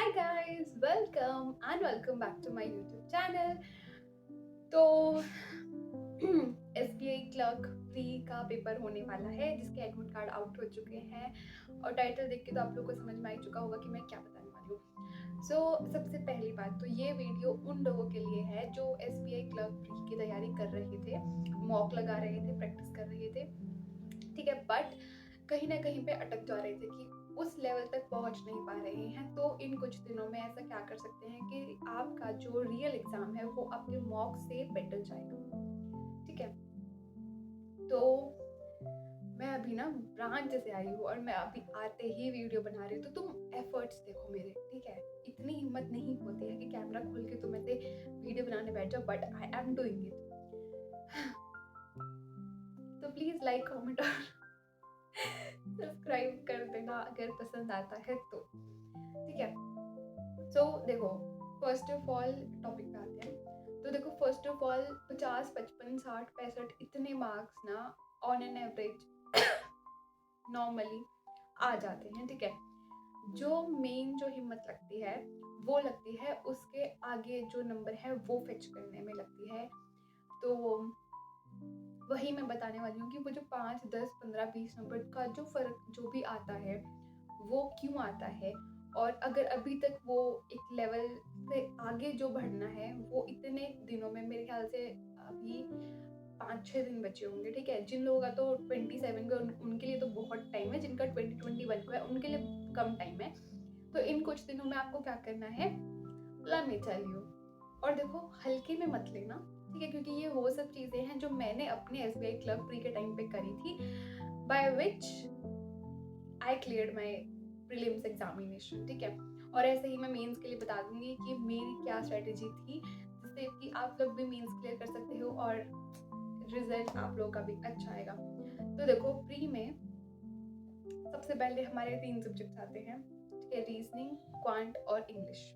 Hi guys, welcome back to my YouTube channel. तो SBI clerk pre का paper होने वाला है जिसके एडमिट कार्ड आउट हो चुके हैं और टाइटल देख के तो आप लोगों को समझ में आ ही चुका होगा कि मैं क्या बताने वाली हूँ। सबसे पहली बात तो ये वीडियो उन लोगों के लिए है जो SBI क्लर्क प्री की तैयारी कर रहे थे, मॉक लगा रहे थे, प्रैक्टिस कर रहे थे, ठीक है, बट कहीं ना कहीं पे अटक जा रहे थे कि उस लेवल तक पहुंच नहीं पा रहे हैं। तो इन कुछ दिनों में ऐसा क्या कर सकते हैं कि आपका जो रियल एग्जाम है वो आपके मॉक से बेटर जाएगा, ठीक है। तो मैं अभी ना ब्रांच से आई हूँ और मैं अभी आते ही वीडियो बना रही हूँ, तो तुम एफर्ट्स देखो मेरे, ठीक है। इतनी हिम्मत नहीं होती है कि कैमरा खोल के तुम ऐसे वीडियो बनाने बैठ जाओ, but I am doing it. तो प्लीज लाइक कमेंट और सब्सक्राइब कर देना अगर पसंद आता है तो, ठीक है। देखो, फर्स्ट ऑफ ऑल टॉपिक पे आते हैं। तो देखो, फर्स्ट ऑफ ऑल 50, 55, 60, 65 इतने मार्क्स ना ऑन एन एवरेज नॉर्मली आ जाते हैं, ठीक है। जो मेन जो हिम्मत लगती है वो लगती है उसके आगे जो नंबर है वो फेच करने में लगती है। तो वही मैं बताने वाली हूँ कि वो जो 5, 10, 15, 20 नंबर का जो फर्क जो भी आता है वो क्यों आता है, और अगर अभी तक वो एक लेवल से आगे जो बढ़ना है वो इतने दिनों में, मेरे ख्याल से अभी 5-6 दिन बचे होंगे, ठीक है। जिन लोगों का तो 27 का उनके लिए तो बहुत टाइम है, जिनका 2021 का है उनके लिए कम टाइम है। तो इन कुछ दिनों में आपको क्या करना है, लेट मी टेल यू। और देखो, हल्के में मत लेना, ठीक है, क्योंकि ये वो सब चीज़ें हैं जो मैंने अपने SBI क्लर्क प्री के टाइम पे करी थी, by which I cleared my prelims examination, ठीक है। और ऐसे ही मैं मेंस के लिए बता दूंगी कि मेरी क्या स्ट्रेटेजी थी जिससे कि आप लोग भी मेंस क्लियर कर सकते हो और रिजल्ट आप लोग का भी अच्छा आएगा। तो देखो, प्री में सबसे पहले हमारे 3 सब्जेक्ट आते हैं, ठीक है, रीजनिंग, क्वांट और इंग्लिश।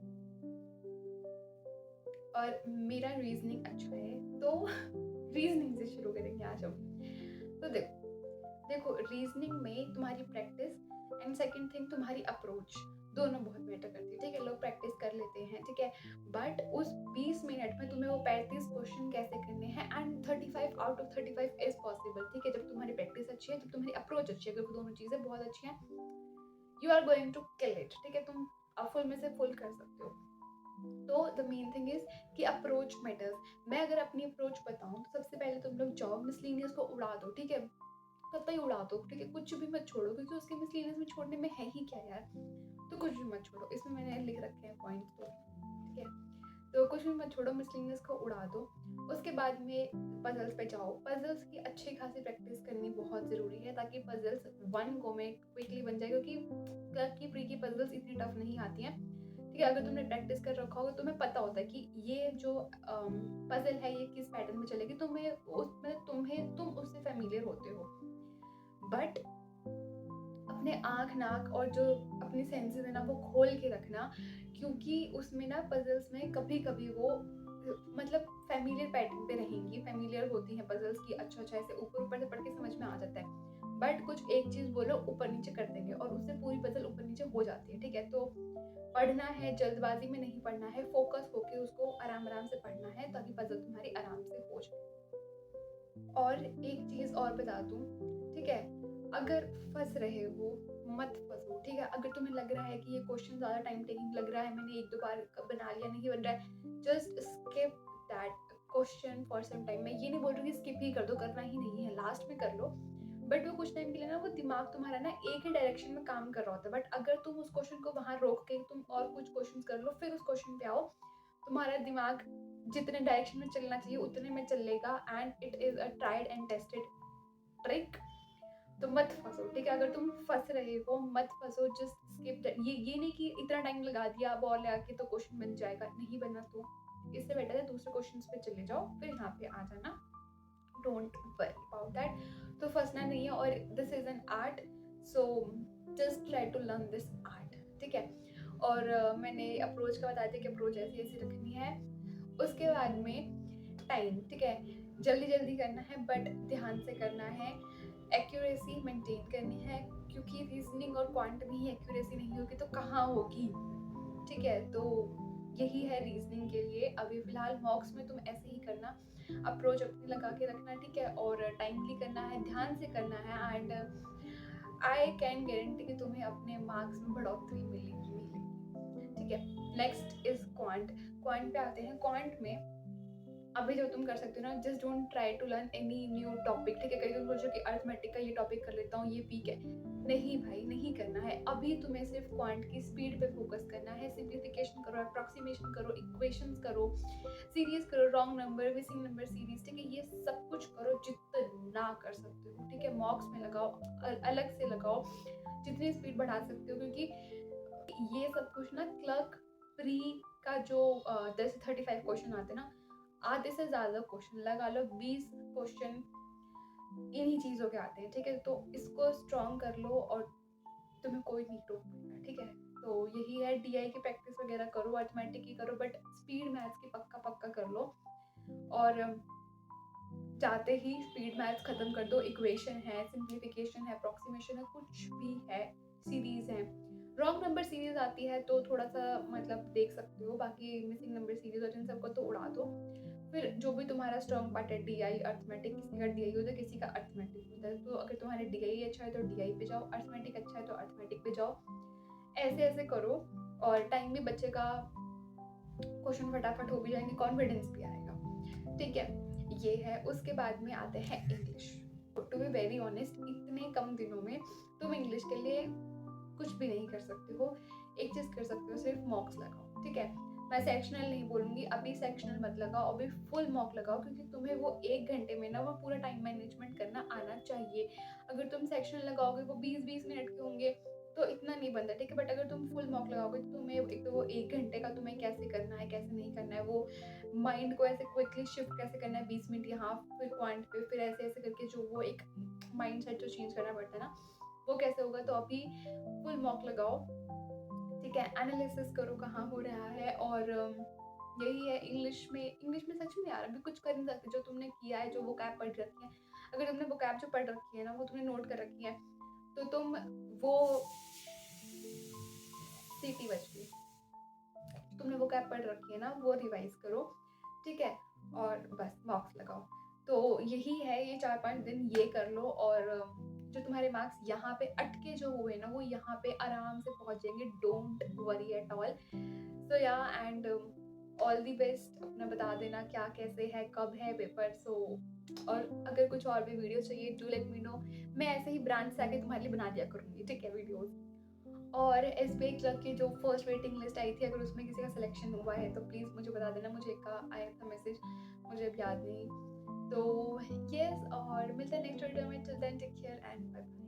और मेरा रीजनिंग अच्छा है तो रीजनिंग से शुरू करेंगे आज हम। तो देखो रीजनिंग में तुम्हारी प्रैक्टिस एंड सेकंड थिंग तुम्हारी अप्रोच दोनों बहुत मैटर करती है, ठीक है। लोग प्रैक्टिस कर लेते हैं, ठीक है, बट उस 20 मिनट में तुम्हें वो 35 क्वेश्चन कैसे करने हैं, and 35 out of 35 is possible, ठीक है। जब तुम्हारी प्रैक्टिस अच्छी है, जब तुम्हारी अप्रोच अच्छी है, अगर वो दोनों चीजें बहुत अच्छी हैं, you are going to kill it, ठीक है। तुम फुल में से फुल कर सकते हो। तो द मेन थिंग इज कि अप्रोच मैटर्स। मैं अगर अपनी अप्रोच बताऊं तो सबसे पहले तुम लोग जाओ, मिसलिनियस को उड़ा दो, ठीक है, कतई उड़ा दो, ठीक है, कुछ भी मत छोड़ो, क्योंकि उसके मिसलिनियस में छोड़ने में है ही क्या यार। तो कुछ भी मत छोड़ो, इसमें मैंने लिख रखे हैं पॉइंट्स, तो ठीक है। तो कुछ भी मत छोड़ो, मिसलिनियस को उड़ा दो। उसके बाद में पजल्स पे जाओ। पजल्स की अच्छी खासी प्रैक्टिस करनी बहुत ज़रूरी है ताकि पजल्स वन गो में क्विकली बन जाए, क्योंकि क्लर्क की प्री की पजल्स इतनी टफ नहीं आती हैं, ठीक है। अगर तुमने प्रैक्टिस कर रखा होगा तुम्हें पता होता है कि ये जो पजल है ये किस पैटर्न में चलेगी, तुम्हें तुम उससे फेमिलियर होते हो। बट अपने आँख, नाक और जो अपनी सेंसेस है ना वो खोल के रखना, क्योंकि उसमें ना पजल्स में कभी कभी वो मतलब फेमिलियर पैटर्न पे रहेंगी, फेमिलियर होती हैं पजल्स की, अच्छा ऐसे ऊपर ऊपर से पढ़ के समझ में आ जाता है। बट कुछ एक चीज बोलो ऊपर नीचे कर देंगे और उससे पूरी पजल ऊपर नीचे हो जाती है, ठीक है। तो पढ़ना है, जल्दबाजी में नहीं पढ़ना है, फोकस होके उसको आराम आराम से पढ़ना है ताकि पजल तुम्हारी आराम से हो जाए। और एक चीज और बता दूं, ठीक है, अगर फंस रहे हो मत फंसो, ठीक है। अगर तुम्हें लग रहा है कि ये क्वेश्चन ज्यादा टाइम टेकिंग लग रहा है, मैंने 1-2 बार बना लिया, नहीं बन रहा है, just skip that question for some time. मैं ये नहीं बोल रही कि स्किप ही कर दो, करना ही नहीं है, लास्ट में कर लो, बट वो कुछ टाइम के लिए ना वो दिमाग तुम्हारा ना एक ही डायरेक्शन में काम कर रहा होता है। बट अगर तुम उस क्वेश्चन को वहां रोक के तुम और कुछ क्वेश्चन कर लो, फिर उस क्वेश्चन पे आओ, तुम्हारा दिमाग जितने डायरेक्शन में चलना चाहिए उतने में चलेगा, and it is a tried and tested trick. तो मत फंसो, ठीक है। अगर तुम फंस रहे हो मत फंसो, जस्ट स्किप दैट। ये नहीं कि इतना टाइम लगा दिया बॉल लगा के तो क्वेश्चन बन जाएगा, नहीं बना तो इससे बेटर है दूसरे क्वेश्चंस पे चले जाओ, फिर यहाँ पे आ जाना, डोंट वरी अबाउट दैट। तो फंसना नहीं है, और this is an art, so just try to learn this art, ठीक है। और मैंने अप्रोच का बताया था कि अप्रोच ऐसी ऐसी रखनी है। उसके बाद में टाइम, ठीक है, जल्दी जल्दी करना है बट ध्यान से करना है, एक्यूरेसी मेंटेन करनी है, क्योंकि रीजनिंग और क्वांट में ही एक्यूरेसी नहीं होगी तो कहाँ होगी, ठीक है, तो यही है रीजनिंग के लिए। अभी फिलहाल मॉक्स में तुम ऐसे ही करना, अप्रोच अपनी लगा के रखना, ठीक है, और टाइमली करना है, ध्यान से करना है, एंड आई कैन गारंटी कि तुम्हें अपने मार्क्स में बढ़ोतरी मिलेगी, ठीक है। Next is quant. क्वांट पे आते हैं। क्वांट में अभी जो तुम कर सकते हो ना, just don't try to learn any new topic, ठीक है। कहीं तुम सोचो कि अर्थमेटिक का ये टॉपिक कर लेता हूँ, ये वीक है, नहीं भाई, नहीं करना है। अभी तुम्हें सिर्फ क्वांट की स्पीड पे फोकस करना है। सिंप्लीफिकेशन करो, अप्रॉक्सीमेशन करो, इक्वेशंस करो, सीरीज करो, wrong number, missing number series, ठीक है, ये सब कुछ करो जितना कर सकते हो, ठीक है। मॉक्स में लगाओ, अलग से लगाओ, जितनी स्पीड बढ़ा सकते हो, क्योंकि ये सब कुछ ना क्लर्क प्री का जो 10 से 35 क्वेश्चन आते हैं ना, आधे से ज़्यादा क्वेश्चन लगा लो, 20 क्वेश्चन इन्हीं चीज़ों के आते हैं, ठीक है। तो इसको स्ट्रॉन्ग कर लो और तुम्हें कोई नहीं रोक पाएगा, ठीक है। तो यही है, डीआई की प्रैक्टिस वगैरह करो, अर्थमेटिक की करो, बट स्पीड मैथ्स की पक्का पक्का कर लो। और चाहते ही स्पीड मैथ्स खत्म कर दो। इक्वेशन है, सिंप्लीफिकेशन है, अप्रॉक्सीमेशन है, कुछ भी है, सीरीज है, रॉन्ग नंबर सीरीज आती है तो थोड़ा सा मतलब देख सकते हो, बाकी मिसिंग नंबर सीरीज और इन सबको तो उड़ा दो। फिर जो भी तुम्हारा स्ट्रॉन्ग पार्ट है, डीआई, अर्थमेटिक, किसी का डीआई होता है, किसी का अर्थमेटिक होता है, तो अगर तुम्हारे डीआई अच्छा है तो डीआई पे जाओ, अर्थमेटिक अच्छा है तो अर्थमेटिक पे जाओ, ऐसे ऐसे करो, और टाइम भी बचेगा, क्वेश्चन फटाफट हो भी जाएंगे, कॉन्फिडेंस भी आएगा, ठीक है। ये है। उसके बाद में आते हैं English. To be very honest, इतने कम दिनों में तुम इंग्लिश के लिए कुछ भी नहीं कर सकते हो। एक चीज़ कर सकते हो, सिर्फ मॉक्स लगाओ, ठीक है। मैं सेक्शनल नहीं बोलूँगी, अभी सेक्शनल मत लगाओ, अभी फुल मॉक लगाओ, क्योंकि तुम्हें वो 1 घंटे में ना वो पूरा टाइम मैनेजमेंट करना आना चाहिए। अगर तुम सेक्शनल लगाओगे, वो 20-20 मिनट के होंगे तो इतना नहीं बनता, ठीक है। बट अगर तुम फुल मॉक लगाओगे तो तुम्हें एक तो वो 1 घंटे का तुम्हें कैसे करना है, कैसे नहीं करना है, वो माइंड को ऐसे क्विकली शिफ्ट कैसे करना है, 20 मिनट यहाँ, फिर क्वांट पे, फिर ऐसे ऐसे करके जो वो एक माइंड सेट जो चेंज करना पड़ता है ना, वो कैसे होगा। तो अभी फुल मॉक लगाओ, ठीक है, एनालिसिस करो कहाँ हो रहा है। और यही है। इंग्लिश में सच में यार अभी कुछ कर नहीं सकते। जो तुमने किया है, जो वोकैब पढ़ रखी है, अगर तुमने वोकैब जो पढ़ रखी है ना, वो तुमने नोट कर रखी है, तो तुम वो सीटी बच गई, तुमने वोकैब पढ़ रखी है ना, वो रिवाइज करो, ठीक है, और बस मॉक्स लगाओ। तो यही है, ये 4-5 दिन ये कर लो, और जो तुम्हारे मार्क्स यहाँ पे अटके जो हुए ना, वो यहाँ पे आराम से पहुँच जाएंगे। Don't worry at all. So yeah, and all the best. अपना बता देना क्या कैसे है, कब है पेपर। सो और अगर कुछ और भी वीडियो चाहिए, डू लेट मी नो। मैं ऐसे ही ब्रांड से आके तुम्हारे लिए बना दिया करूँगी, ठीक है, वीडियोज़। और एसबीआई क्लर्क की जो फर्स्ट वेटिंग लिस्ट आई थी, अगर उसमें किसी का सिलेक्शन हुआ है तो प्लीज़ मुझे बता देना। मुझे एक का आया था मैसेज, मुझे अब याद नहीं। तो यस, और मिलते हैं नेक्स्ट वीडियो में। Till then take care and bye bye.